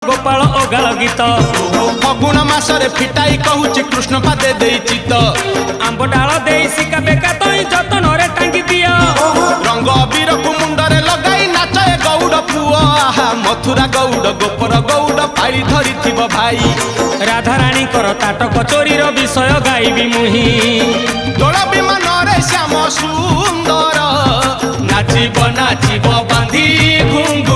गोपाल ओगाल गीत फगुण मासरे फिटाई कहूची कृष्ण पादे देई चित आंब डाल दे सिका बेका तई जतन रे टांगी दिया रंग अबीर को मुंडरे लगाई नाचे गौड़ पुआ मथुरा गौड़ गोपर गौड़ पारी धरी थिब भाई राधा रानी कर ताटक चोरी विषय गाइबी मुही दोल विमान रे श्याम सुंदर नाचिब नाचिब बांधी घुंघ